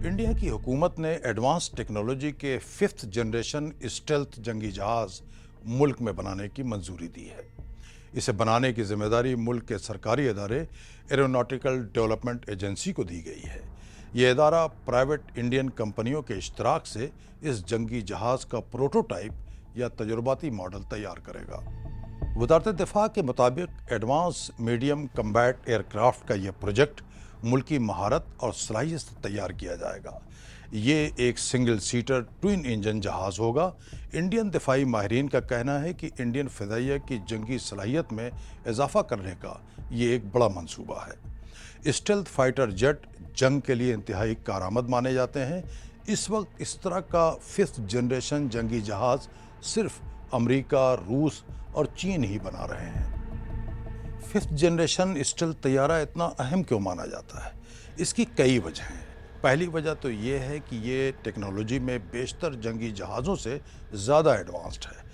India की हुकूमत ने एडवांस टेक्नोलॉजी के 5th जनरेशन स्टेल्थ जंगी जहाज मुल्क में बनाने की मंजूरी दी है। इसे बनाने की जिम्मेदारी मुल्क के सरकारी इदारे एरोनॉटिकल डेवलपमेंट एजेंसी को दी गई है। ये इदारा प्राइवेट इंडियन कंपनियों के इश्तराक से इस जंगी जहाज का प्रोटोटाइप या तजुर्बाती मॉडल तैयार करेगा। वज़ारत दिफा के मुताबिक एडवांस मीडियम कम्बैट एयरक्राफ्ट का यह प्रोजेक्ट मुल्की महारत और सलाहियत से तैयार किया जाएगा। ये एक सिंगल सीटर ट्विन इंजन जहाज होगा। इंडियन दिफाई माहिरीन का कहना है कि इंडियन फ़िज़ाइया की जंगी सलाहियत में इजाफा करने का ये एक बड़ा मंसूबा है। स्टेल्थ फाइटर जेट जंग के लिए इंतहाई कारआमद माने जाते हैं। इस वक्त इस तरह का 5th जनरेशन जंगी जहाज सिर्फ अमेरिका, रूस और चीन ही बना रहे हैं। 5th जनरेशन स्टेल्थ तैयारा इतना अहम क्यों माना जाता है? इसकी कई वजह हैं। पहली वजह तो ये है कि ये टेक्नोलॉजी में बेशतर जंगी जहाज़ों से ज़्यादा एडवांस्ड है।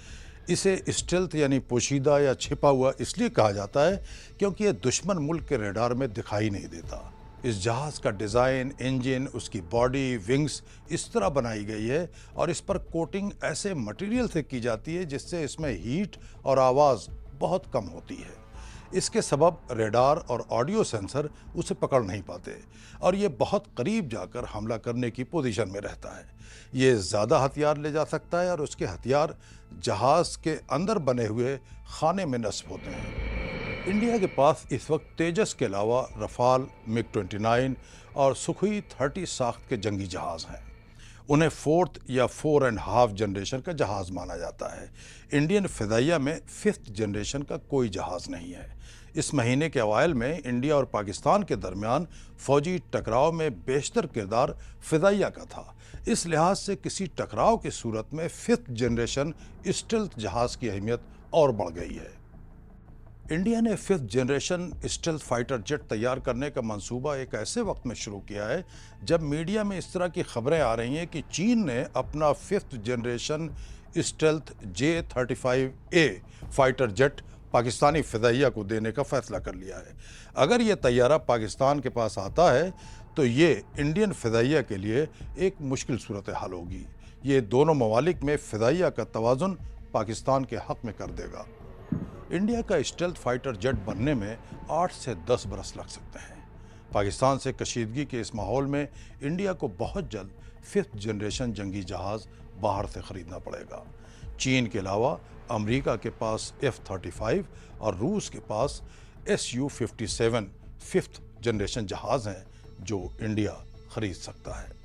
इसे स्टेल्थ यानी पोशीदा या छिपा हुआ इसलिए कहा जाता है क्योंकि ये दुश्मन मुल्क के रडार में दिखाई नहीं देता। इस जहाज़ का डिज़ाइन, इंजन, उसकी बॉडी, विंग्स इस तरह बनाई गई है और इस पर कोटिंग ऐसे मटेरियल से की जाती है जिससे इसमें हीट और आवाज़ बहुत कम होती है। इसके सबब रेडार और ऑडियो सेंसर उसे पकड़ नहीं पाते और ये बहुत करीब जाकर हमला करने की पोजीशन में रहता है। ये ज़्यादा हथियार ले जा सकता है और उसके हथियार जहाज़ के अंदर बने हुए खाने में नस्ब होते हैं। इंडिया के पास इस वक्त तेजस के अलावा रफाल, MiG-29 और सुखोई 30 साख्त के जंगी जहाज़ हैं। उन्हें 4th या 4.5 जनरेशन का जहाज़ माना जाता है। इंडियन फ़िज़ाइया में 5th जनरेशन का कोई जहाज़ नहीं है। इस महीने के अवाइल में इंडिया और पाकिस्तान के दरमियान फ़ौजी टकराव में बेशतर किरदार फ़िज़ाइया का था। इस लिहाज से किसी टकराव की सूरत में 5th जनरेशन स्टेल्थ जहाज़ की अहमियत और बढ़ गई है। इंडिया ने 5th generation stealth fighter jet तैयार करने का मंसूबा एक ऐसे वक्त में शुरू किया है जब मीडिया में इस तरह की खबरें आ रही हैं कि चीन ने अपना 5th generation stealth J-35A fighter jet Pakistani फ़िज़ाइया को देने का फैसला कर लिया है। अगर ये तैयारा पाकिस्तान के पास आता है तो ये इंडियन फ़िज़ाइया के लिए एक मुश्किल सूरत हाल होगी। ये दोनों ममालिक में फ़िज़ाइया का तवाज़ुन पाकिस्तान के हक़ में कर देगा। इंडिया का स्टेल्थ फाइटर जेट बनने में 8 से 10 बरस लग सकते हैं। पाकिस्तान से कशीदगी के इस माहौल में इंडिया को बहुत जल्द 5th जनरेशन जंगी जहाज़ बाहर से ख़रीदना पड़ेगा। चीन के अलावा अमेरिका के पास F-35 और रूस के पास Su-57 5th जनरेशन जहाज़ हैं जो इंडिया ख़रीद सकता है।